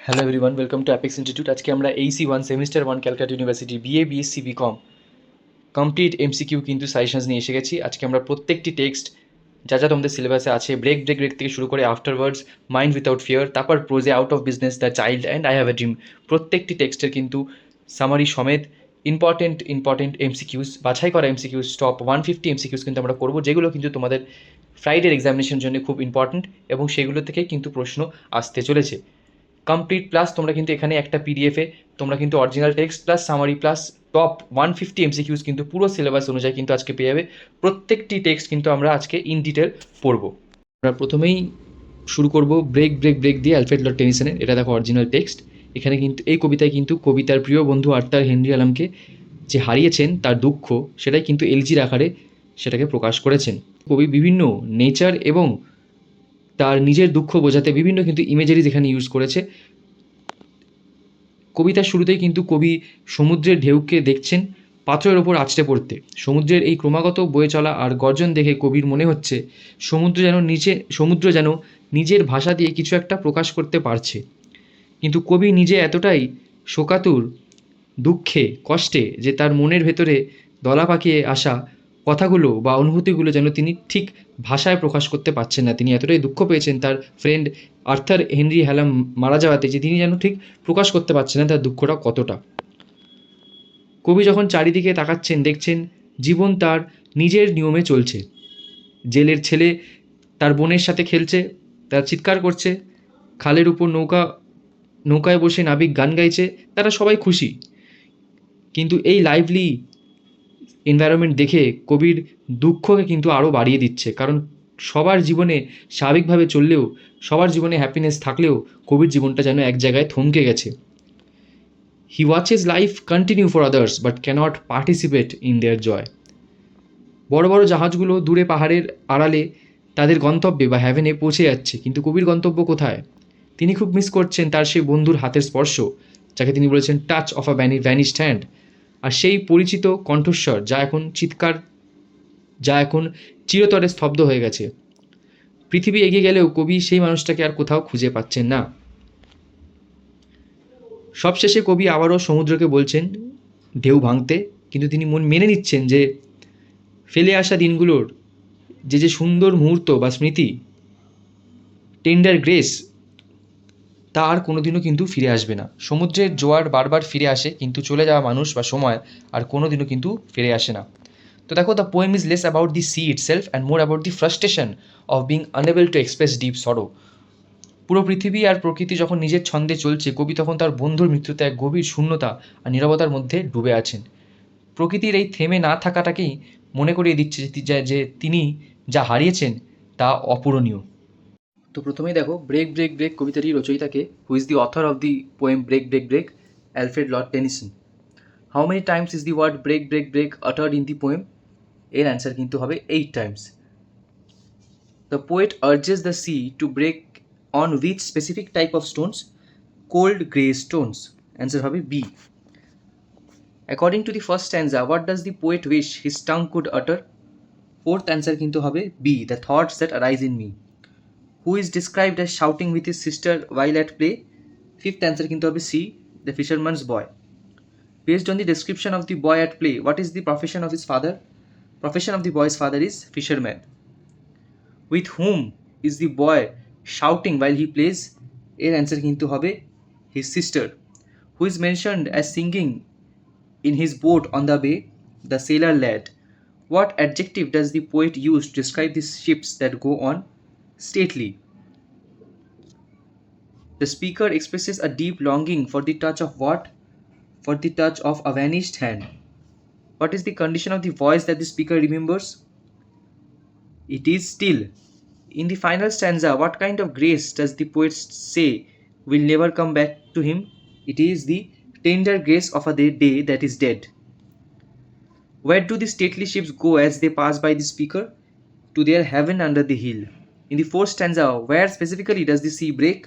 Hello everyone, welcome to apex institute. আজকে আমরা AC1 semester 1 Calcutta university BA BSc BCom complete MCQ কিন্তু suggestions নিয়ে এসে গেছি। আজকে আমরা প্রত্যেকটি টেক্সট যা যা তোমাদের সিলেবাসে আছে, ব্রেক ব্রেক ব্রেক থেকে শুরু করে আফটারওয়ার্ডস, মাইন্ড উইথাউট ফিয়ার, তারপর prose, out of business, the child and I have a dream, প্রত্যেকটি টেক্সটের কিন্তু সামারি সমেত ইম্পর্টেন্ট MCQs, বাছাই করা MCQs, টপ 150 MCQs কিন্তু আমরা করবো, যেগুলো কিন্তু তোমাদের ফ্রাইডের এক্সামিনেশনের জন্য খুব ইম্পর্টেন্ট এবং সেগুলো থেকে কিন্তু প্রশ্ন আসতে চলেছে। কমপ্লিট প্লাস তোমরা কিন্তু এখানে একটা পিডিএফে তোমরা কিন্তু original text plus summary plus top 150 MCQs কিন্তু পুরো সিলেবাস অনুযায়ী কিন্তু আজকে পেয়ে যাবে। প্রত্যেকটি টেক্সট কিন্তু আমরা আজকে ইন ডিটেল পড়বো। আমরা প্রথমেই শুরু করব ব্রেক ব্রেক ব্রেক দিয়ে অ্যালফ্রেড লর্ড টেনিসনের। এটা দেখো অরিজিনাল টেক্সট। এখানে কিন্তু এই কবিতায় কিন্তু কবিতার প্রিয় বন্ধু আর্থার হেনরি অ্যালামকে যে হারিয়েছেন তার দুঃখ, সেটাই কিন্তু এলজির আকারে সেটাকে প্রকাশ করেছেন। কবি বিভিন্ন নেচার এবং তার নিজের দুঃখ বোঝাতে বিভিন্ন কিন্তু ইমেজারিজ এখানে ইউজ করেছে। কবিতার শুরুতেই কিন্তু কবি সমুদ্রের ঢেউকে দেখছেন পাথরের ওপর আছড়ে পড়তে। সমুদ্রের এই ক্রমাগত বয়ে চলা আর গর্জন দেখে কবির মনে হচ্ছে সমুদ্র যেন নিজের ভাষা দিয়ে কিছু একটা প্রকাশ করতে পারছে। কিন্তু কবি নিজে এতটাই শোকাতুর, দুঃখে, কষ্টে যে তার মনের ভেতরে দলা পাকিয়ে আসা কথাগুলো বা অনুভূতিগুলো যেন তিনি ঠিক ভাষায় প্রকাশ করতে পারছেন না। তিনি এতটাই দুঃখ পেয়েছেন তার ফ্রেন্ড আর্থার হেনরি হ্যালাম মারা যাওয়াতে, যে তিনি যেন ঠিক প্রকাশ করতে পারছেন না তার দুঃখটা কতটা। কবি যখন চারিদিকে তাকাচ্ছেন, দেখছেন জীবন তার নিজের নিয়মে চলছে। জেলের ছেলে তার বোনের সাথে খেলছে, তার চিৎকার করছে, খালের উপর নৌকায় বসে নাবিক গান গাইছে, তারা সবাই খুশি। কিন্তু এই লাইভলি এনভায়রনমেন্ট দেখে কবির দুঃখকে কিন্তু আরও বাড়িয়ে দিচ্ছে। কারণ সবার জীবনে স্বাভাবিকভাবে চললেও, সবার জীবনে হ্যাপিনেস থাকলেও কবির জীবনটা যেন এক জায়গায় থমকে গেছে। He watches life continue for others but cannot participate in their joy. বড় বড় জাহাজগুলো দূরে পাহাড়ের আড়ালে তাদের গন্তব্যে বা হ্যাভেনে পৌঁছে যাচ্ছে, কিন্তু কবির গন্তব্য কোথায়? তিনি খুব মিস করছেন তার সেই বন্ধুর হাতের স্পর্শ, যাকে তিনি বলেছেন touch of a vanished hand, আর সেই পরিচিত কণ্ঠস্বর যা এখন চিরতরে স্তব্ধ হয়ে গেছে। পৃথিবী এগিয়ে গেলেও কবি সেই মানুষটাকে আর কোথাও খুঁজে পাচ্ছেন না। সবশেষে কবি আবারও সমুদ্রকে বলছেন ঢেউ ভাঙতে, কিন্তু তিনি মেনে নিচ্ছেন যে ফেলে আসা দিনগুলোর যে সুন্দর মুহূর্ত বা স্মৃতি, টেন্ডার গ্রেস, তা আর কোনোদিনও কিন্তু ফিরে আসবে না। সমুদ্রের জোয়ার বারবার ফিরে আসে, কিন্তু চলে যাওয়া মানুষ বা সময় আর কোনোদিনও কিন্তু ফিরে আসে না। তো দেখো, the poem is less about the sea itself and more about the frustration of being unable to express deep sorrow. পুরো পৃথিবী আর প্রকৃতি যখন নিজের ছন্দে চলছে, কবি তখন তার বন্ধুর মৃত্যুতে এক গভীর শূন্যতা আর নীরবতার মধ্যে ডুবে আছেন। প্রকৃতির এই থেমে না থাকাটাকেই মনে করিয়ে দিচ্ছে যে তিনি যা হারিয়েছেন তা অপূরণীয়। তো প্রথমেই দেখো, ব্রেক ব্রেক ব্রেক কবিতাটি রচয়িতাকে, who is the author of the poem break break break, Alfred Lord Tennyson. How many times is the word break break break uttered in the poem? এর অ্যান্সার কিন্তু হবে 8 times. The poet urges the sea to break on which specific type of stones? Cold grey stones. Answer হবে B. According to the first stanza, what does the poet wish his tongue could আটার? Fourth answer কিন্তু হবে B, the thoughts that arise in me. Who is described as shouting with his sister while at play? Fifth answer কিন্তু হবে C, the fisherman's boy. Based on the description of the boy at play, what is the profession of his father? Profession of the boy's father is fisherman. With whom is the boy shouting while he plays? এর answer কিন্তু হবে his sister. Who is mentioned as singing in his boat on the bay? The sailor lad. What adjective does the poet use to describe the ships that go on? Stately. The speaker expresses a deep longing for the touch of what? For the touch of a vanished hand. What is the condition of the voice that the speaker remembers? It is still. In the final stanza, what kind of grace does the poet say will never come back to him? It is the tender grace of a day that is dead. Where do the stately ships go as they pass by the speaker? To their heaven under the hill. In the fourth stanza, where specifically does the sea break?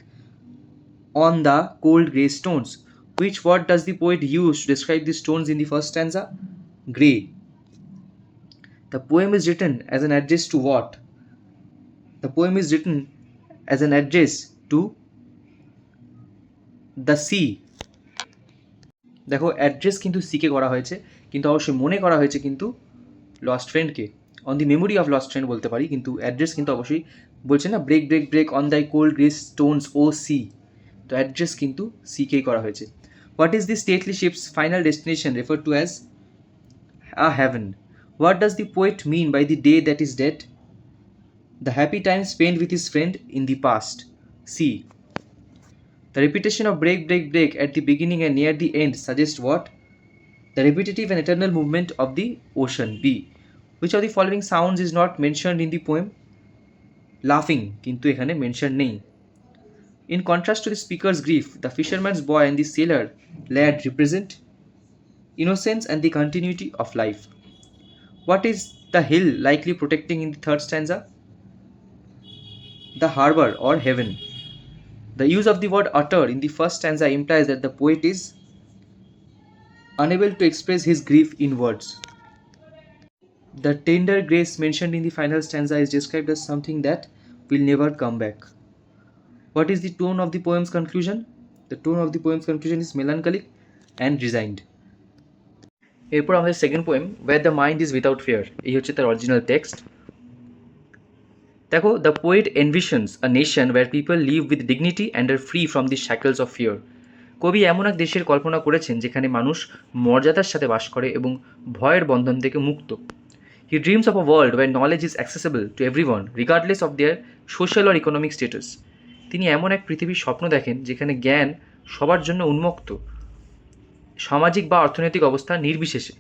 On the cold grey stones. Which word does the poet use to describe the stones in the first stanza? Grey. The poem is written as an address to what? The poem is written as an address to the sea. দেখো address কিন্তু সিকে করা হয়েছে, কিন্তু অবশ্যই মনে করা হয়েছে কিন্তু লস্ট ফ্রেন্ডকে, on the memory of lost friend বলতে পারি, কিন্তু অ্যাড্রেস কিন্তু অবশ্যই বলছে না, break break break on the cold grey stones O sea, তো অ্যাড্রেস কিন্তু সিকেই করা হয়েছে। What is the stately ships final destination refer to as a haven? What does the poet mean by the day that is dead? The happy time spend with his friend in the past, C. The repetition of break, break, break at the beginning and near the end suggests what? The repetitive and eternal movement of the ocean, B. Which of the following sounds is not mentioned in the poem? Laughing, কিন্তু এখানে mention নেই। In contrast to the speaker's grief, the fisherman's boy and the sailor lad represent innocence and the continuity of life. What is the hill likely protecting in the third stanza? The harbor or heaven. The use of the word utter in the first stanza implies that the poet is unable to express his grief in words. The tender grace mentioned in the final stanza is described as something that will never come back. What is the tone of the poem's conclusion? The tone of the poem's conclusion is melancholic and resigned. এরপর আমাদের second poem, where the mind is without fear, এই হচ্ছে তার original text. দেখো, the poet envisions a nation where people live with dignity and are free from the shackles of fear. কবি এমন এক দেশের কল্পনা করেছেন যেখানে মানুষ মর্যাদার সাথে বাস করে এবং ভয়ের বন্ধন থেকে মুক্ত। He dreams of a world where knowledge is accessible to everyone regardless of their social or economic status. তিনি এমন এক পৃথিবীর স্বপ্ন দেখেন যেখানে জ্ঞান সবার জন্য উন্মুক্ত, সামাজিক বা অর্থনৈতিক অবস্থা নির্বিশেষে।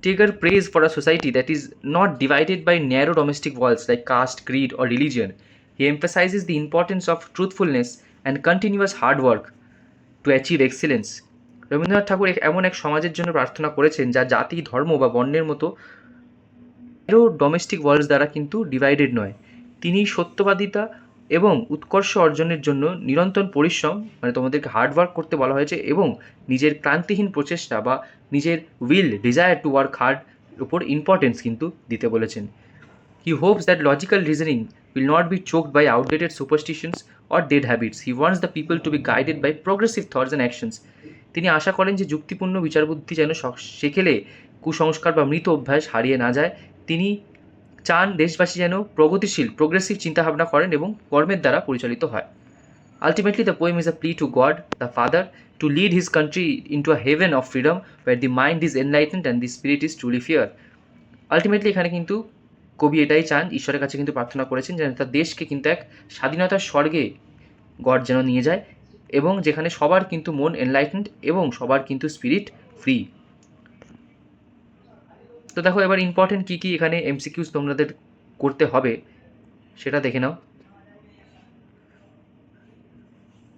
Tagore prays for a society that is not divided by narrow domestic walls like caste, creed, or religion. He emphasizes the importance of truthfulness and continuous hard work to achieve excellence. Rabindranath ঠাকুর এমন এক সমাজের জন্য প্রার্থনা করেছেন যা জাতি, ধর্ম বা বর্ণের মতো ডোমেস্টিক ওয়ার্ল্ডস দ্বারা কিন্তু ডিভাইডেড নয়। তিনি সত্যবাদিতা এবং উৎকর্ষ অর্জনের জন্য নিরন্তর পরিশ্রম, মানে তোমাদেরকে হার্ডওয়ার্ক করতে বলা হয়েছে, এবং নিজের ক্লান্তিহীন প্রচেষ্টা বা নিজের will, desire to work hard উপর ইম্পর্টেন্স কিন্তু দিতে বলেছেন। He hopes that logical reasoning will not be choked by outdated superstitions or dead habits. He wants the people to be guided by progressive thoughts and actions. তিনি আশা করেন যে যুক্তিপূর্ণ বিচারবুদ্ধি যেন সেকেলে কুসংস্কার বা মৃত অভ্যাস হারিয়ে না যায়। তিনি চান দেশবাসী যেন প্রোগ্রেসিভ চিন্তাভাবনা করেন এবং কর্মের দ্বারা পরিচালিত হয়। Ultimately, the poem is a plea to God, the Father, to lead his country into a haven of freedom where the mind is enlightened and the spirit is truly pure. Ultimately, এখানে কিন্তু কবি এটাই চান, ঈশ্বরের কাছে কিন্তু প্রার্থনা করেছেন যেন তার দেশকে কিন্তু এক স্বাধীনতার স্বর্গে গড যেন নিয়ে যায়, এবং যেখানে সবার কিন্তু মন এনলাইটেন্ড এবং সবার কিন্তু স্পিরিট ফ্রি। তো দেখো এবার ইম্পর্টেন্ট কী কী এখানে এমসিকিউজ তোমাদের করতে হবে সেটা দেখে নাও।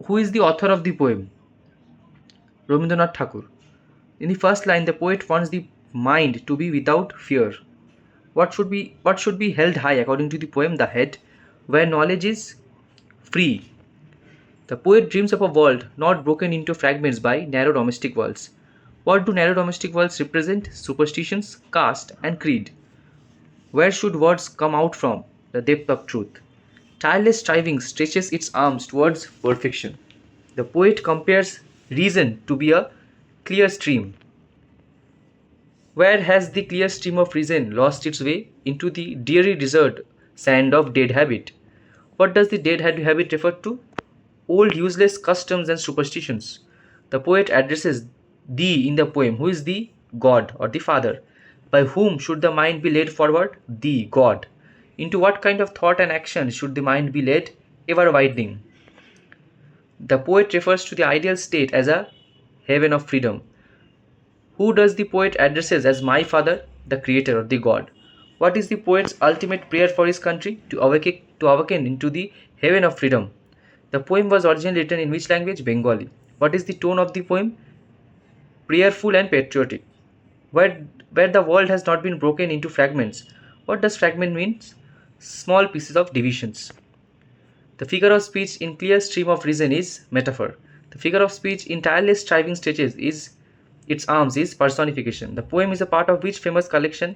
Who is the author of the poem? Rabindranath Thakur. In the first line, the poet wants the mind to be without fear. What should be held high according to the poem? The head, where knowledge is free. The poet dreams of a world not broken into fragments by narrow domestic walls. What do narrow domestic walls represent? Superstitions, caste, and creed. Where should words come out from? The depth of truth. Tireless striving stretches its arms towards perfection. The poet compares reason to be a clear stream. Where has the clear stream of reason lost its way? Into the dreary desert sand of dead habit. What does the dead habit refer to? Old useless customs and superstitions. The poet addresses thee in the poem. Who is the God or the Father? By whom should the mind be led forward? Thee, God. Into what kind of thought and action should the mind be led? Ever widening. The poet refers to the ideal state as a heaven of freedom. Who does the poet addresses as my father? The creator or the God. What is the poet's ultimate prayer for his country? To awaken into the heaven of freedom. The poem was originally written in which language? Bengali. What is the tone of the poem? Prayerful and patriotic. Where the world has not been broken into fragments. What does fragment mean? Small pieces of divisions. The figure of speech in clear stream of reason is metaphor. The figure of speech in tireless striving stretches is its arms is personification. The poem is a part of which famous collection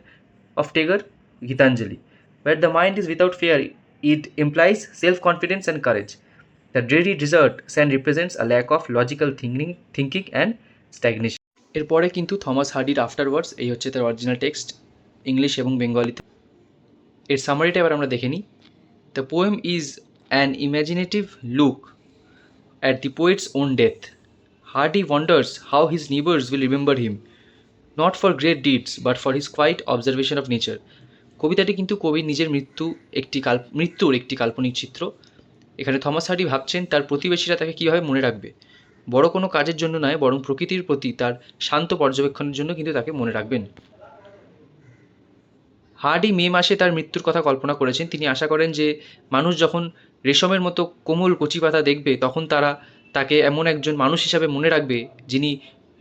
of Tagore? Gitanjali. Where the mind is without fear, it implies self-confidence and courage. The dreary desert sand represents a lack of logical thinking and stagnation. এরপরে কিন্তু Thomas হার্ডির afterwards, এই হচ্ছে তার original text English এবং বেঙ্গলিতে। এর সামারিটা এবার আমরা দেখে নিই। The poem is an ইম্যাজিনেটিভ look at the poet's own death. Hardy wonders how his neighbors will remember him, not for great deeds, but for his quiet observation of nature. কবিতাটি কিন্তু কবির নিজের মৃত্যুর একটি কাল্পনিক চিত্র। এখানে থমাস হার্ডি ভাবছেন তার প্রতিবেশীরা তাকে কীভাবে মনে রাখবে, বড় কোনো কাজের জন্য নয়, বরং প্রকৃতির প্রতি তার শান্ত পর্যবেক্ষণের জন্য কিন্তু তাকে মনে রাখবেন। হার্ডি মে মাসে তার মৃত্যুর কথা কল্পনা করেছেন। তিনি আশা করেন যে মানুষ যখন রেশমের মতো কোমল কচি পাতা দেখবে, তখন তারা তাকে এমন একজন মানুষ হিসাবে মনে রাখবে যিনি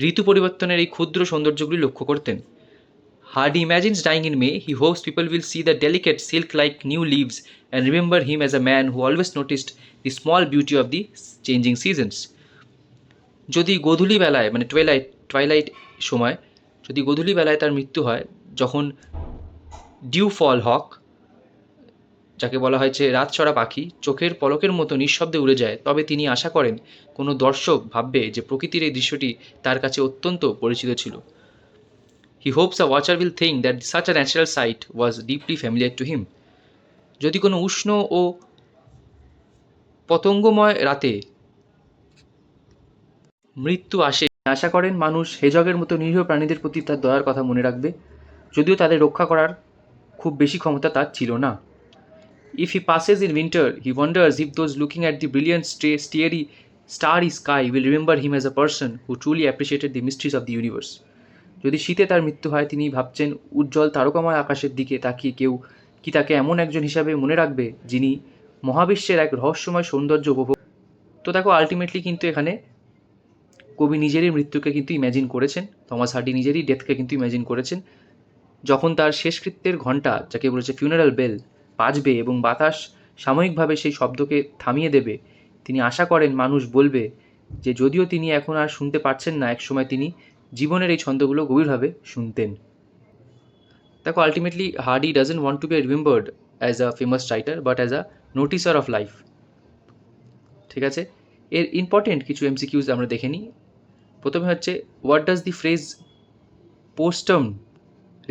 ঋতু পরিবর্তনের এই ক্ষুদ্র সৌন্দর্যগুলি লক্ষ্য করতেন। Hardy imagines dying in May. He hopes people will see the delicate silk-like new leaves and remember him as a man who always noticed the small beauty of the changing seasons. যদি গোধূলি বেলায়, মানে twilight সময়, যদি গোধূলি বেলায় তার মৃত্যু হয়, যখন ডিউ ফল হক, যাকে বলা হয়েছে রাতচরা পাখি, চোখের পলকের মতো নিঃশব্দে উড়ে যায়, তবে তিনি আশা করেন কোনো দর্শক ভাববে যে প্রকৃতির এই দৃশ্যটি তার কাছে অত্যন্ত পরিচিত ছিল। He hopes a watcher will think that such a natural sight was deeply familiar to him. যদি কোনো উষ্ণ ও পতঙ্গময় রাতে মৃত্যু আসে, আশা করেন মানুষ হেজগের মতো নিরীহ প্রাণীদের প্রতি তার দয়ার কথা মনে রাখবে, যদিও তাদের রক্ষা করার খুব বেশি ক্ষমতা তার ছিল না। If he passes in winter, he wonders if those looking at the brilliant starry sky will remember him as a person who truly appreciated the mysteries of the universe. যদি শীতে তার মৃত্যু হয়, তিনি ভাবছেন উজ্জ্বল তারকাময় আকাশের দিকে তাকিয়ে কেউ কি তাকে এমন একজন হিসাবে মনে রাখবে যিনি মহাবিশ্বের এক রহস্যময় সৌন্দর্য উপভোগ। তো দেখো, আলটিমেটলি কিন্তু এখানে কবি নিজেরই মৃত্যুকে কিন্তু ইম্যাজিন করেছেন, থমাস হার্ডি নিজেরই ডেথকে কিন্তু ইম্যাজিন করেছেন। যখন তার শেষকৃত্যের ঘণ্টা, যাকে বলেছে ফিউনারাল বেল, বাজবে এবং বাতাস সাময়িকভাবে সেই শব্দকে থামিয়ে দেবে, তিনি আশা করেন মানুষ বলবে যে যদিও তিনি এখন আর শুনতে পারছেন না, একসময় তিনি জীবনের এই ছন্দগুলো গভীরভাবে শুনতেন। দেখো, ultimately Hardy doesn't want to be remembered as a famous writer, but as a noticer of life. ঠিক আছে, এর ইম্পর্টেন্ট কিছু এমসিকিউজ আমরা দেখে নিই। প্রথমে হচ্ছে, what does the phrase postern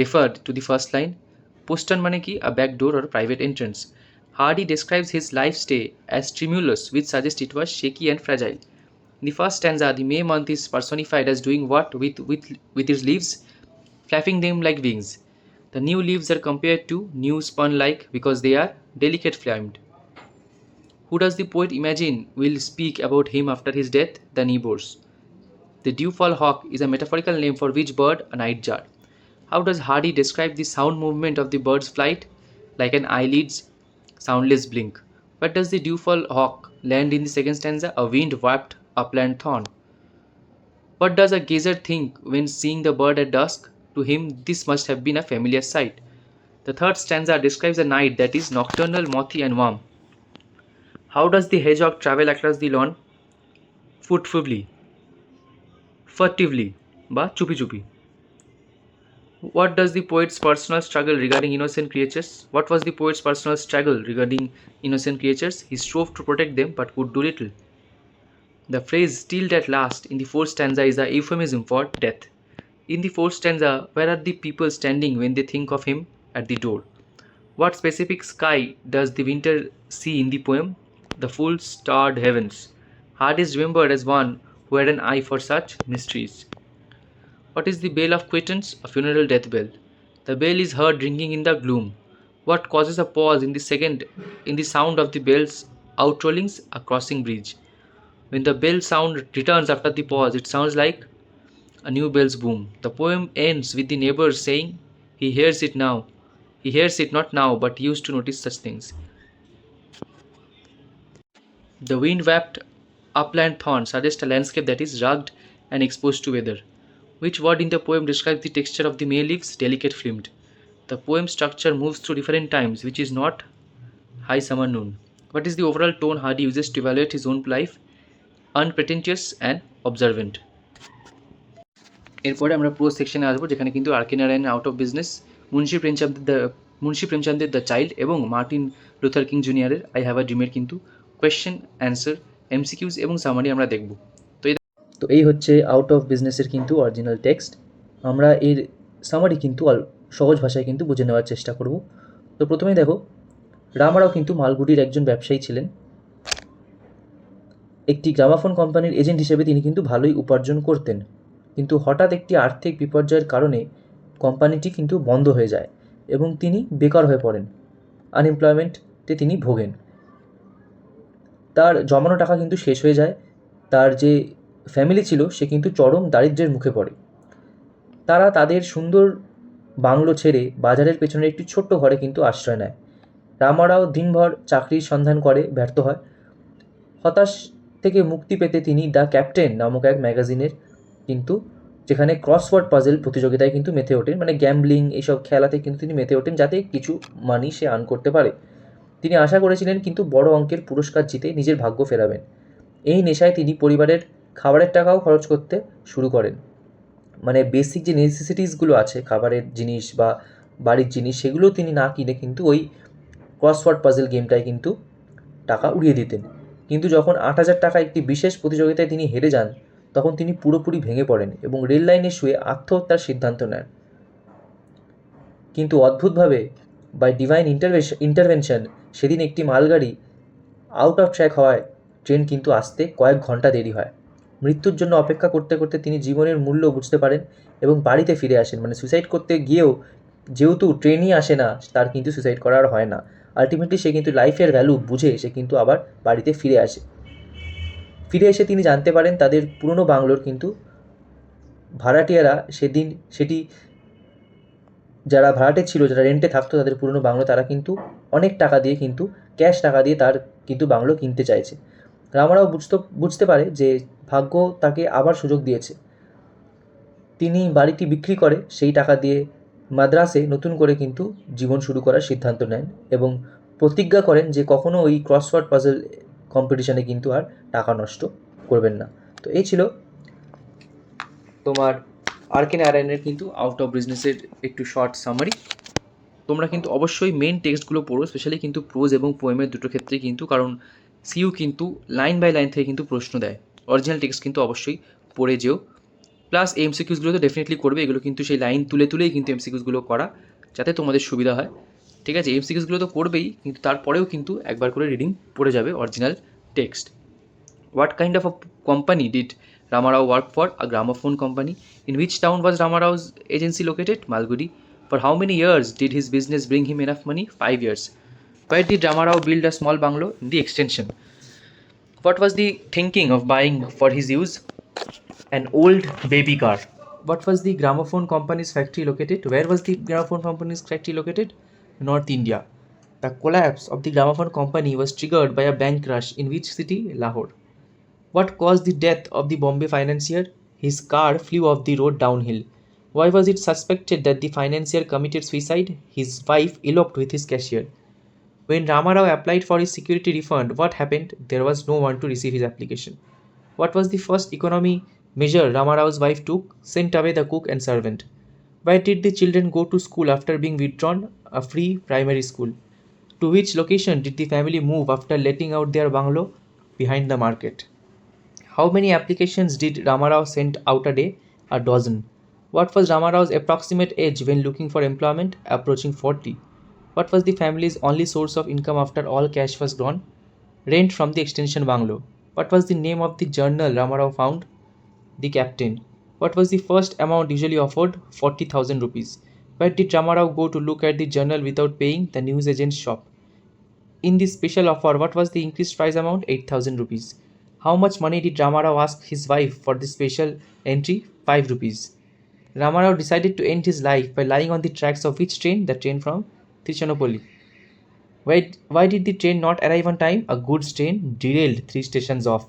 referred to the first line? Postern মানে কি? A back door or private entrance. Hardy describes his life stay as tremulous, which suggests it was shaky and fragile. In the first stanza, the May month is personified as doing what with its leaves? Flapping them like wings. The new leaves are compared to new spun like because they are delicate flamed. Who does the poet imagine will speak about him after his death? The neighbors. The dewfall hawk is a metaphorical name for which bird? A nightjar. How does Hardy describe the sound movement of the bird's flight? Like an eyelid's soundless blink. Where does the dewfall hawk land in the second stanza? A wind-wrapped upland thorn. What does a gazer think when seeing the bird at dusk? To him, this must have been a familiar sight. The third stanza describes a night that is nocturnal, mothy, and warm. How does the hedgehog travel across the lawn? Furtively, ba chupi chupi. What does the poet's personal struggle regarding innocent creatures? What was the poet's personal struggle regarding innocent creatures? He strove to protect them but could do little. The phrase "stilled at last" in the fourth stanza is a euphemism for death. In the fourth stanza, where are the people standing when they think of him? At the door. What specific sky does the winter see in the poem? The full starred heavens. Hardy is remembered as one who had an eye for such mysteries. What is the bell of quittance? A funeral death bell. The bell is heard ringing in the gloom. What causes a pause in the sound of the bell's outrollings? A crossing bridge. When the bell sound returns after the pause, it sounds like a new bell's boom. The poem ends with the neighbor saying he hears it now. He hears it not now, but he used to notice such things. The wind-wrapped upland thorn suggests a landscape that is rugged and exposed to weather. Which word in the poem describes the texture of the May leaves? Delicate flamed. The poem structure moves through different times, which is not high summer noon. What is the overall tone Hardy uses to evaluate his own life? Unpretentious and observant. এরপরে আমরা পুরো সেকশনে আসবো, যেখানে কিন্তু R K. Narayan out of business, Munshi প্রেমচাঁদের the child এবং Martin Luther King জুনিয়রের আই হ্যাভ আ ড্রিমের কিন্তু কোয়েশ্চেন অ্যান্সার এমসিকিউস এবং সামারি আমরা দেখব। তো এই হচ্ছে আউট অফ বিজনেসের কিন্তু অরিজিনাল টেক্সট। আমরা এর সামারি কিন্তু সহজ ভাষায় কিন্তু বুঝে নেওয়ার চেষ্টা করব। তো প্রথমেই দেখো, রামারাও কিন্তু মালগুডির একজন ব্যবসায়ী ছিলেন। একটি গ্রামাফোন কোম্পানির এজেন্ট হিসেবে তিনি কিন্তু ভালোই উপার্জন করতেন, কিন্তু হঠাৎ একটি আর্থিক বিপর্যয়ের কারণে কোম্পানিটি কিন্তু বন্ধ হয়ে যায় এবং তিনি বেকার হয়ে পড়েন। আনএমপ্লয়মেন্টে তিনি ভোগেন। তার জমানো টাকা কিন্তু শেষ হয়ে যায়। তার যে ফ্যামিলি ছিল সে কিন্তু চরম দারিদ্র্যের মুখে পড়ে। তারা তাদের সুন্দর বাংলো ছেড়ে বাজারের পেছনে একটি ছোট্ট ঘরে কিন্তু আশ্রয় নেয়। রামারাও দিনভর চাকরির সন্ধান করে, ব্যর্থ হয়। হতাশ থেকে মুক্তি পেতে তিনি দ্য ক্যাপ্টেন নামক এক ম্যাগাজিনের কিন্তু, যেখানে ক্রসওয়ার্ড পাজেল প্রতিযোগিতায় কিন্তু মেতে ওঠেন, মানে গ্যাম্বলিং এইসব খেলাতে কিন্তু তিনি মেতে ওঠেন যাতে কিছু মানি সে আর্ন করতে পারে। তিনি আশা করেছিলেন কিন্তু বড় অঙ্কের পুরস্কার জিতে নিজের ভাগ্য ফেরাবেন। এই নেশায় তিনি পরিবারের খাবারের টাকাও খরচ করতে শুরু করেন। মানে বেসিক যে নেসেসিটিসগুলো আছে, খাবারের জিনিস বা বাড়ির জিনিস, সেগুলো তিনি না কিনে কিন্তু ওই ক্রসওয়ার্ড পাজেল গেমটায় কিন্তু টাকা উড়িয়ে দিতেন। কিন্তু যখন 8,000 টাকা একটি বিশেষ প্রতিযোগিতায় তিনি হেরে যান, তখন তিনি পুরোপুরি ভেঙে পড়েন এবং রেল লাইনে শুয়ে আত্মহত্যার সিদ্ধান্ত নেন। কিন্তু অদ্ভুতভাবে বাই ডিভাইন ইন্টারভেনশন সেদিন একটি মালগাড়ি আউট অফ ট্র্যাক হওয়ায় ট্রেন কিন্তু আসতে কয়েক ঘন্টা দেরি হয়। মৃত্যুর জন্য অপেক্ষা করতে করতে তিনি জীবনের মূল্য বুঝতে পারেন এবং বাড়িতে ফিরে আসেন। মানে সুইসাইড করতে গিয়েও যেহেতু ট্রেনই আসে না, তার কিন্তু সুইসাইড করার হয় না। আলটিমেটলি সে কিন্তু লাইফের ভ্যালু বুঝে সে কিন্তু আবার বাড়িতে ফিরে আসে। ফিরে এসে তিনি জানতে পারেন তাদের পুরনো বাংলোর কিন্তু ভাড়াটিয়ারা সেটি যারা ভাড়াটে ছিল, যারা রেন্টে থাকতো তাদের পুরনো বাংলো, তারা কিন্তু অনেক টাকা দিয়ে কিন্তু ক্যাশ টাকা দিয়ে তার কিন্তু বাংলো কিনতে চাইছে। রামারাও বুঝতে পারে যে ভাগ্য তাকে আবার সুযোগ দিয়েছে। তিনি বাড়িটি বিক্রি করে সেই টাকা দিয়ে মাদ্রাসে নতুন করে কিন্তু জীবন শুরু করার সিদ্ধান্ত নেন এবং প্রতিজ্ঞা করেন যে কখনো ওই ক্রসওয়ার্ড পাজল কম্পিটিশানে কিন্তু আর টাকা নষ্ট করবেন না। তো এই ছিল তোমার আরকে নারায়ণের কিন্তু আউট অফ বিজনেসের একটু শর্ট সামারি। তোমরা কিন্তু অবশ্যই মেন টেক্সটগুলো পড়ো, স্পেশালি কিন্তু প্রোজ এবং পোয়েমের দুটো ক্ষেত্রে কিন্তু, কারণ সিইউ কিন্তু লাইন বাই লাইন থেকে কিন্তু প্রশ্ন দেয়। অরিজিনাল টেক্সট কিন্তু অবশ্যই পড়ে যেও। প্লাস এমসিকিউসগুলো তো ডেফিনেটলি করবে, এগুলো কিন্তু সেই লাইন তুলেই কিন্তু এমসিকিউসগুলো করা, যাতে তোমাদের সুবিধা হয়। ঠিক আছে, এমসিকিউসগুলো তো করবেই, কিন্তু তারপরেও কিন্তু একবার করে রিডিং পড়ে যাবে original text. What kind of a company did Ramarao work for? A gramophone company. In which town was Ramarao's agency located? Malgudi. For how many years did his business bring him enough money? 5 years. Where did Ramarao build a small bungalow? In the extension. What was the thinking of buying for his use? An old baby car. What was the gramophone company's factory located? Where was the gramophone company's factory located? North India. The collapse of the gramophone company was triggered by a bank crash in which city? Lahore. What caused the death of the Bombay financier? His car flew off the road downhill. Why was it suspected that the financier committed suicide? His wife eloped with his cashier. When Ramarao applied for his security refund, what happened? There was no one to receive his application. What was the first economy measure Ramarao's wife took? Sent away the cook and servant. Where did the children go to school after being withdrawn? A free primary school. To which location did the family move after letting out their bungalow? Behind the market. How many applications did Ramarao send out a day? A dozen. What was Ramarao's approximate age when looking for employment? Approaching 40. What was the family's only source of income after all cash was gone? Rent from the extension bungalow. What was the name of the journal Ramarao found? The Captain. What was the first amount usually offered? 40,000 rupees. Where did Ramarao go to look at the journal without paying? The newsagent's shop. In this special offer, what was the increased price amount? 8,000 rupees. How much money did Ramarao ask his wife for this special entry? 5 rupees. Ramarao decided to end his life by lying on the tracks of which train? The train from Tiruchinopalli. Why did the train not arrive on time? A goods train derailed 3 stations off.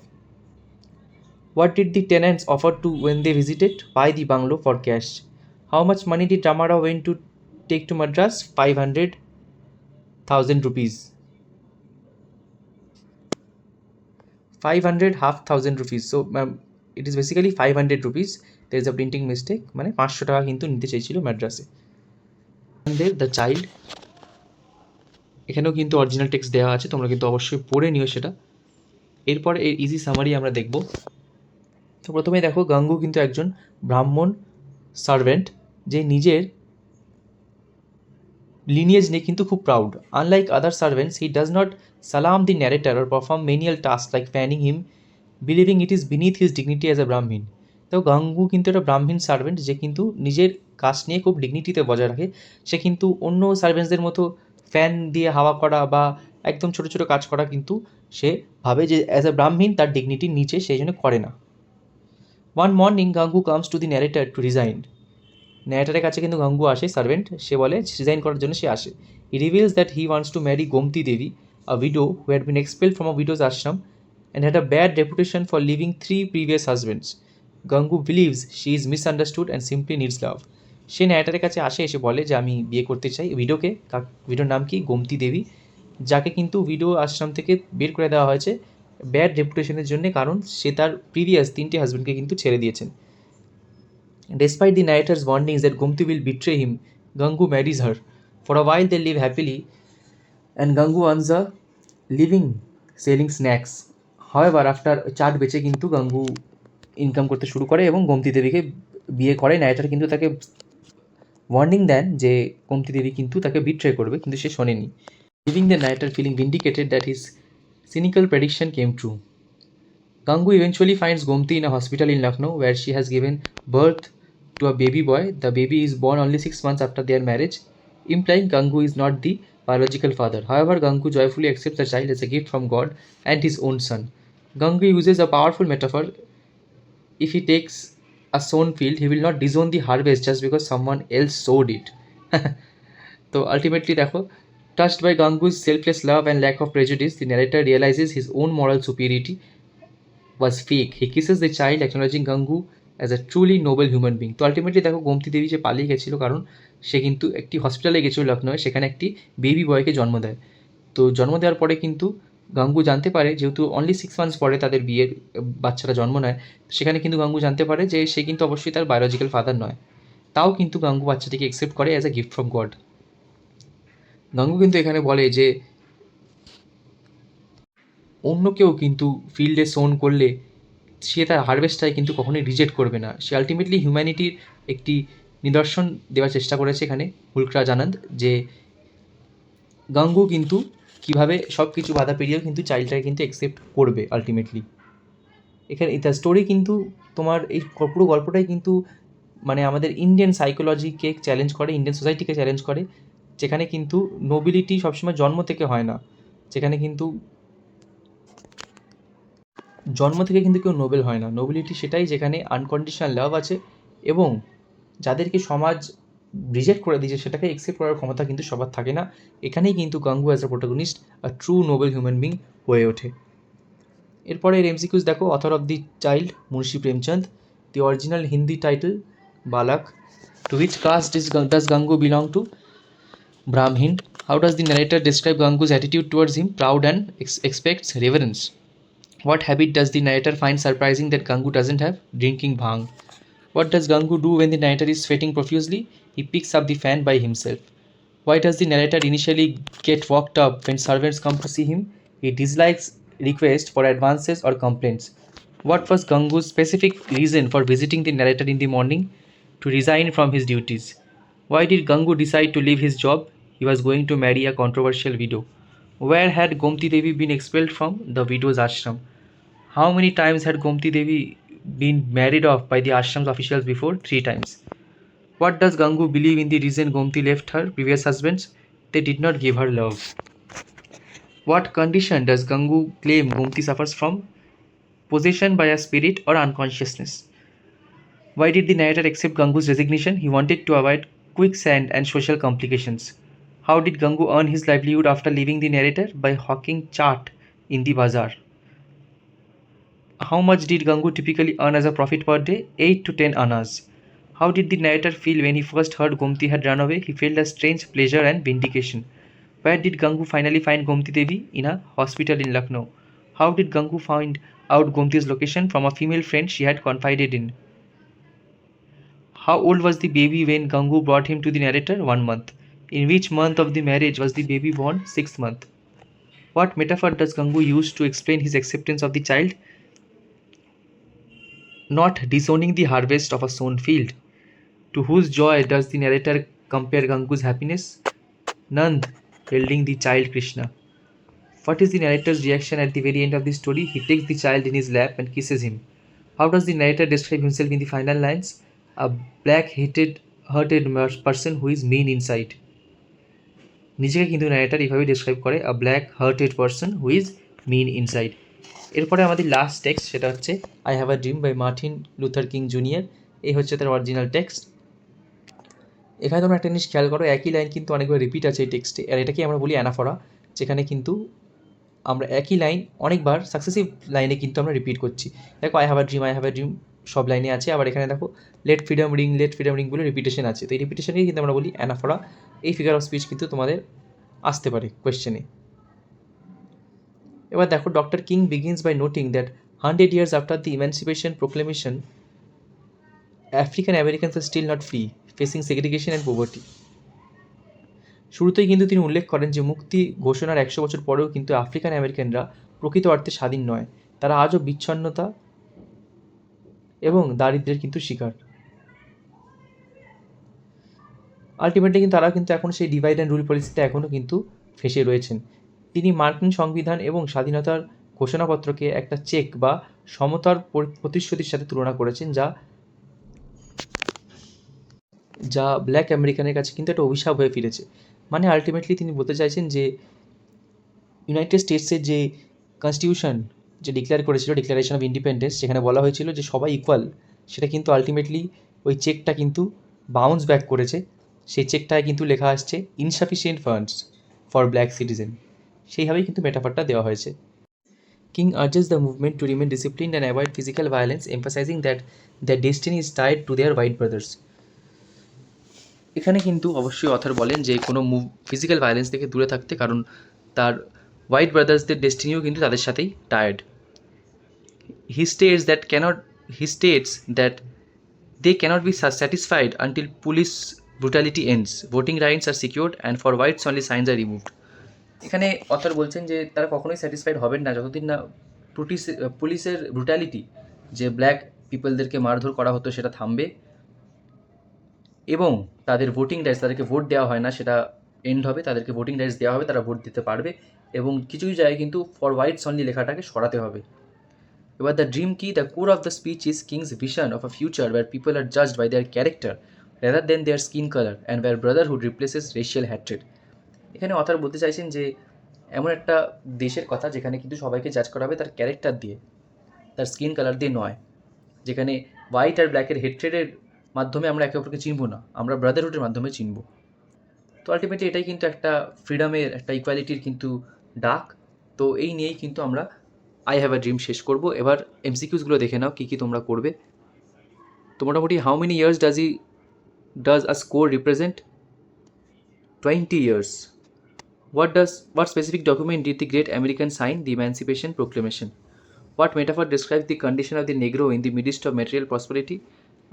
What did the tenants offer to when they visited? Buy the bungalow for cash. How much money did Ramarao went to take to Madras? 500,000 rupees. 500,000 rupees. So it is basically 500 rupees. There is a printing mistake. মানে 500 টাকা কিন্তু নিতে চাইছিল মাদ্রাসে। The child, এখানেও কিন্তু original text দেওয়া আছে, তোমরা কিন্তু অবশ্যই পড়ে নিও সেটা। এরপর এর ইজি সামারি আমরা দেখব। তো প্রথমে দেখো, গাঙ্গু কিন্তু একজন ব্রাহ্মণ সার্ভেন্ট, যে নিজের lineage নিয়ে কিন্তু খুব proud. Unlike other servants, he does not সালাম দি narrator or perform menial tasks like fanning him, believing it is beneath his dignity as a ব্রাহ্মণ। তো গাঙ্গু কিন্তু একটা ব্রাহ্মণ সার্ভেন্ট, যে কিন্তু নিজের কাজ নিয়ে খুব ডিগনিটিতে বজায় রাখে। সে কিন্তু অন্য সার্ভেন্টসদের মতো ফ্যান দিয়ে হাওয়া করা বা একদম ছোটো ছোটো কাজ করা কিন্তু সে ভাবে যে অ্যাজ এ ব্রাহ্মণ তার ডিগনিটির নিচে, সেই জন্য করে না। One morning Gangu comes to the narrator to resign. ন্যারেটারের কাছে কিন্তু গাঙ্গু আসে, সার্ভেন্ট, সে বলে রিজাইন করার জন্য সে আসে। He reveals that he wants to marry Gomti Devi, a widow who had been expelled from a widows ashram and had a bad reputation for leaving 3 previous husbands. Gangu believes she is misunderstood and simply needs love. সে ন্যারেটারের কাছে আসে, এসে বলে যে আমি বিয়ে করতে চাই উইডোকে। উইডোর নাম কি? গোমতি দেবী, যাকে কিন্তু উইডো আশ্রম থেকে বের করে দেওয়া হয়েছে ব্যাড রেপুটেশনের জন্য, কারণ সে তার প্রিভিয়াস 3টে হাজব্যান্ডকে কিন্তু ছেড়ে দিয়েছেন। Despite the narrator's warnings that Gomti will betray him, Gangu marries her. For a while they live happily and Gangu earns a living selling snacks. However, after chaat বেচে কিন্তু গাঙ্গু ইনকাম করতে শুরু করে এবং গোমতি দেবীকে বিয়ে করে। ন্যারেটার কিন্তু তাকে ওয়ার্নিং দেন যে গোমতি দেবী কিন্তু তাকে বিট্রে করবে, কিন্তু সে শোনেনি। Living the narrator feeling vindicated that his cynical prediction came true. Gangu eventually finds Gomti in a hospital in Lucknow where she has given birth to a baby boy. The baby is born only 6 months after their marriage, implying Gangu is not the biological father. However, Gangu joyfully accepts the child as a gift from God and his own son. Gangu uses a powerful metaphor. If he takes a sown field, he will not disown the harvest just because someone else sowed it. So ultimately দেখো, touched by Gangu's selfless love and lack of prejudice, the narrator realizes his own moral superiority was fake. He kisses the child, acknowledging Gangu as a truly noble human being. তো ultimately দেখো, গোমতি দেবী যে পালিয়ে গেছিলো, কারণ সে কিন্তু একটি হসপিটালে গেছিলো লখনৌয়ে, সেখানে একটি বেবি বয়কে জন্ম দেয়। তো জন্ম দেওয়ার পরে কিন্তু গাঙ্গু জানতে পারে, যেহেতু অনলি 6 মান্থস পরে তাদের বিয়ের বাচ্চারা জন্ম নেয়, সেখানে কিন্তু গাঙ্গু জানতে পারে যে সে কিন্তু অবশ্যই তার বায়োলজিক্যাল ফাদার নয়। তাও কিন্তু গাঙ্গু বাচ্চাটিকে অ্যাকসেপ্ট করে as a gift from God. Gangu কিন্তু এখানে বলে যে অন্য কেউ কিন্তু ফিল্ডে সোন করলে সে তার হারভেস্টটাই কিন্তু কখনোই রিজেক্ট করবে না। সে আলটিমেটলি হিউম্যানিটির একটি নিদর্শন দেওয়ার চেষ্টা করেছে এখানে হুলকরাজ আনন্দ, যে গাঙ্গু কিন্তু কীভাবে সব কিছু বাধা পেরিয়েও কিন্তু চাইল্ডটাকে কিন্তু অ্যাকসেপ্ট করবে আলটিমেটলি। এখানে দ্য স্টোরি কিন্তু তোমার এই পুরো গল্পটাই কিন্তু মানে আমাদের ইন্ডিয়ান সাইকোলজিকে চ্যালেঞ্জ করে, ইন্ডিয়ান সোসাইটিকে চ্যালেঞ্জ করে, যেখানে কিন্তু নোবিলিটি সবসময় জন্ম থেকে হয় না, যেখানে কিন্তু জন্ম থেকে কিন্তু কেউ নোবেল হয় না। নোবিলিটি সেটাই যেখানে আনকন্ডিশনাল লাভ আছে এবং যাদেরকে সমাজ রিজেক্ট করে দিয়েছে সেটাকে অ্যাকসেপ্ট করার ক্ষমতা কিন্তু সবার থাকে না। এখানেই কিন্তু Gangu as a protagonist a true noble human being হয়ে ওঠে। এরপরে এর এমসিকিউজ দেখো। Author of the child Munshi Premchand. The original Hindi title Balak. To which caste does Gangu belong to? Brahmin. How does the narrator describe Gangu's attitude towards him? Proud and expects reverence. What habit does the narrator find surprising that Gangu doesn't have? Drinking bhang. What does Gangu do when the narrator is sweating profusely? He picks up the fan by himself. Why does the narrator initially get worked up when servants come to see him? He dislikes requests for advances or complaints. What was Gangu's specific reason for visiting the narrator in the morning? To resign from his duties. Why did Gangu decide to leave his job? He was going to marry a controversial widow. Where had Gomti Devi been expelled from? The widow's ashram. How many times had Gomti Devi been married off by the ashram's officials before? 3 times. What does Gangu believe in the reason Gomti left her previous husbands? They did not give her love. What condition does Gangu claim Gomti suffers from? Possession by a spirit or unconsciousness? Why did the narrator accept Gangu's resignation? He wanted to avoid quicksand and social complications. How did Gangu earn his livelihood after leaving the narrator? By hawking chaat in the bazaar. How much did Gangu typically earn as a profit per day? 8 to 10 annas. How did the narrator feel when he first heard Gomti had run away? He felt a strange pleasure and vindication. Where did Gangu finally find Gomti Devi? In a hospital in Lucknow. How did Gangu find out Gomti's location? From a female friend she had confided in. How old was the baby when Gangu brought him to the narrator? 1 month. In which month of the marriage was the baby born? 6th month. What metaphor does Gangu use to explain his acceptance of the child? Not disowning the harvest of a sown field. To whose joy does the narrator compare Gangu's happiness? Nand holding the child Krishna. What is the narrator's reaction at the very end of the story? He takes the child in his lap and kisses him. How does the narrator describe himself in the final lines? A black-hearted person who is mean inside. নিজেকে কিন্তু narrator এইভাবে describe করে a black-hearted person who is mean inside. এরপরে আমাদের last text, সেটা হচ্ছে I have a dream by Martin Luther King junior. এই হচ্ছে তার অরিজিনাল টেক্সট। এখানে তোমরা একটা জিনিস খেয়াল করো, একই লাইন কিন্তু অনেকবার রিপিট আছে এই টেক্সটে, আর এটাকে আমরা বলি অ্যানাফোরা, যেখানে কিন্তু আমরা একই লাইন অনেকবার সাকসেসিভ লাইনে কিন্তু আমরা রিপিট করছি। দেখো আই হ্যাভ আ ড্রিম সব লাইনে আছে, আবার এখানে দেখো লেট ফ্রিডম রিং বলে রিপিটেশন আছে। তো এই রিপিটেশনকেই কিন্তু আমরা বলি অ্যানাফোরা। এই ফিগার অফ স্পিচ কিন্তু তোমাদের আসতে পারে কোয়েশ্চেনে। এবার দেখো doctor King begins by noting that 100 years after the Emancipation Proclamation, African Americans are still not free, facing segregation and poverty. শুরুতেই কিন্তু তিনি উল্লেখ করেন যে মুক্তি ঘোষণার 100 বছর পরেও কিন্তু আফ্রিকান আমেরিকানরা প্রকৃত অর্থে স্বাধীন নয়, তারা আজও বিচ্ছন্নতা এবং দারিদ্র্যের কিন্তু শিকার। আলটিমেটলি কিন্তু তারা কিন্তু এখন সেই ডিভাইড অ্যান্ড রুল পলিসিতে এখনও কিন্তু ফেঁসে রয়েছেন। তিনি মার্কিন সংবিধান এবং স্বাধীনতার ঘোষণাপত্রকে একটা চেক বা সমতার প্রতিশ্রুতির সাথে তুলনা করেছেন, যা ব্ল্যাক আমেরিকানের কাছে কিন্তু একটা অভিশাপ হয়ে ফিরেছে। মানে আলটিমেটলি তিনি বলতে চাইছেন যে ইউনাইটেড স্টেটসের যে কনস্টিটিউশন যে ডিক্লেয়ার করেছিল, ডিক্লারেশন অফ ইন্ডিপেন্ডেন্স, যেখানে বলা হয়েছিল যে সবাই ইকুয়াল, সেটা কিন্তু আলটিমেটলি ওই চেকটা কিন্তু বাউন্স ব্যাক করেছে। সেই চেকটায় কিন্তু লেখা আসছে insufficient funds for black citizen, সেইভাবেই কিন্তু মেটাফারটা দেওয়া হয়েছে। King urges the movement to remain disciplined and avoid physical violence, emphasising that the destiny is tied to their white brothers. এখানে কিন্তু অবশ্যই অথর বলেন যে কোনো ফিজিক্যাল ভায়োলেন্স থেকে দূরে থাকতে, কারণ তার হোয়াইট ব্রাদার্সদের ডেস্টিনিও কিন্তু তাদের সাথেই tired. He states that they cannot be satisfied until police brutality ends, voting rights are secured and for whites only signs are removed. এখানে অথর বলছেন যে তারা কখনোই স্যাটিসফাইড হবেন না যতদিন না পুলিশের ব্রুটালিটি, যে ব্ল্যাক পিপলদেরকে মারধর করা হতো, সেটা থামবে, এবং তাদের ভোটিং রাইটস, তাদেরকে ভোট দেওয়া হয় না, সেটা এন্ড হবে, তাদেরকে ভোটিং রাইটস দেওয়া হবে, তারা ভোট দিতে পারবে, এবং কিছু কিছু জায়গায় কিন্তু ফর হোয়াইটস অনলি লেখাটাকে সরাতে হবে। এবার দ্য ড্রিম কি, the core of the speech is King's vision of a future where people are judged by their character rather than their skin colour and where brotherhood replaces racial hatred. এখানে author বলতে চাইছেন যে এমন একটা দেশের কথা যেখানে কিন্তু সবাইকে জাজ করা হবে তার ক্যারেক্টার দিয়ে, তার স্কিন কালার দিয়ে নয়, যেখানে হোয়াইট আর ব্ল্যাকের হেট্রেডের মাধ্যমে আমরা একে অপরকে চিনব না, আমরা ব্রাদারহুডের মাধ্যমে চিনব। তো আলটিমেটলি এটাই কিন্তু একটা ফ্রিডমের, একটা ইকুয়ালিটির কিন্তু ডাক। তো এই নিয়েই কিন্তু আমরা আই হ্যাভ আ ড্রিম শেষ করব। এবার এমসিকিউসগুলো দেখে নাও কী কী তোমরা করবে। তো মোটামুটি how many years does a score represent? 20 years. What specific document did the great American sign the Emancipation Proclamation? What metaphor describes the condition of the Negro in the midst of material prosperity,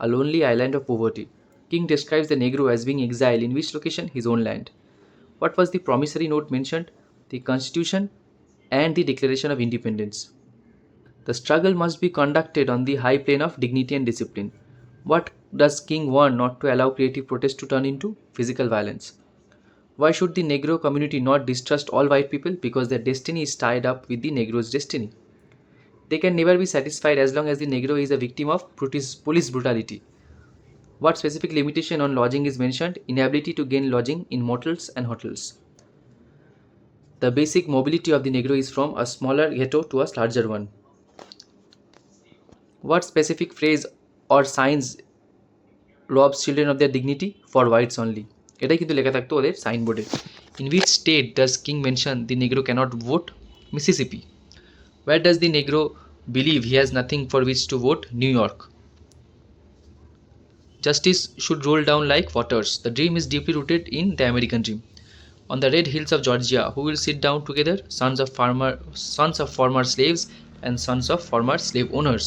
a lonely island of poverty? King describes the Negro as being exiled in which location? His own land. What was the promissory note mentioned? The Constitution and the Declaration of Independence. The struggle must be conducted on the high plane of dignity and discipline. What does King want not to allow creative protest to turn into physical violence? Why should the Negro community not distrust all white people? Because their destiny is tied up with the Negro's destiny. They can never be satisfied as long as the Negro is a victim of police brutality. What specific limitation on lodging is mentioned? Inability to gain lodging in motels and hotels. The basic mobility of the Negro is from a smaller ghetto to a larger one. What specific phrase or signs robs children of their dignity? For whites only. এটাই কিন্তু লেখা থাকতো ওদের সাইনবোর্ডে। In which state does King mention the Negro cannot vote? Mississippi. Where does the Negro believe he has nothing for which to vote? New York. Justice should roll down like waters. The dream is deeply rooted in the American dream. On the red hills of Georgia, who will sit down together? Sons of former slaves and sons of former slave owners.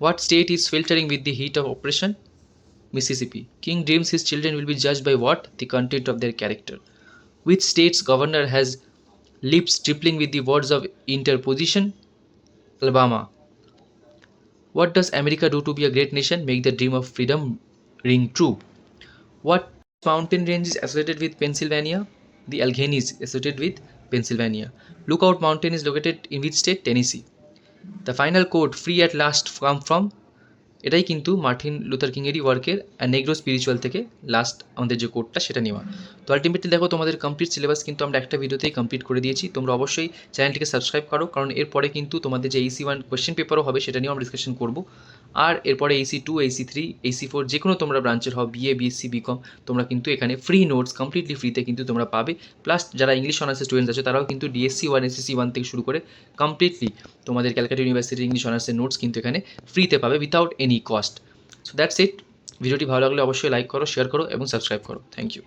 What state is filtering with the heat of oppression? Mississippi. King dreams his children will be judged by what? The content of their character. Which state's governor has lips dripping with the words of interposition. Alabama. What does America do to be a great nation? Make the dream of freedom ring true. What mountain range is associated with Pennsylvania? The Alleghenies, associated with Pennsylvania. Lookout Mountain is located in which state? Tennessee. The final quote, free at last, come from? এটাই কিন্তু Martin Luther কিংয়েরই ওয়ার্কের Negro spiritual থেকে last আমাদের যে কোডটা সেটা নেওয়া। তো আলটিমেটলি দেখো তোমাদের কমপ্লিট সিলেবাস কিন্তু আমরা একটা ভিডিওতেই কমপ্লিট করে দিয়েছি। তোমরা অবশ্যই চ্যানেলটিকে সাবস্ক্রাইব করো, কারণ এরপরে কিন্তু তোমাদের যে AC1 কোয়েশ্চেন পেপারও হবে সেটা নিয়েও আমরা ডিসকাশন করবো। আর এরপরে AC2, AC3, AC4 যে কোনো তোমরা ব্রাঞ্চের হও, BA, BSc, BCom, তোমরা কিন্তু এখানে ফ্রি নোটস কমপ্লিটলি ফ্রিতে কিন্তু তোমরা পাবে। প্লাস যারা ইংলিশ অনার্সের স্টুডেন্টস আছে তারাও কিন্তু DSC1, SSC1 থেকে শুরু করে কমপ্লিটলি তোমাদের ক্যালকাটা ইউনিভার্সিটির ইংলিশ অনার্সের নোটস কিন্তু এখানে ফ্রিতে পাবে without any cost. So that's it. ভিডিওটি ভালো লাগলে অবশ্যই লাইক করো, শেয়ার করো এবং সাবস্ক্রাইব করো। Thank you.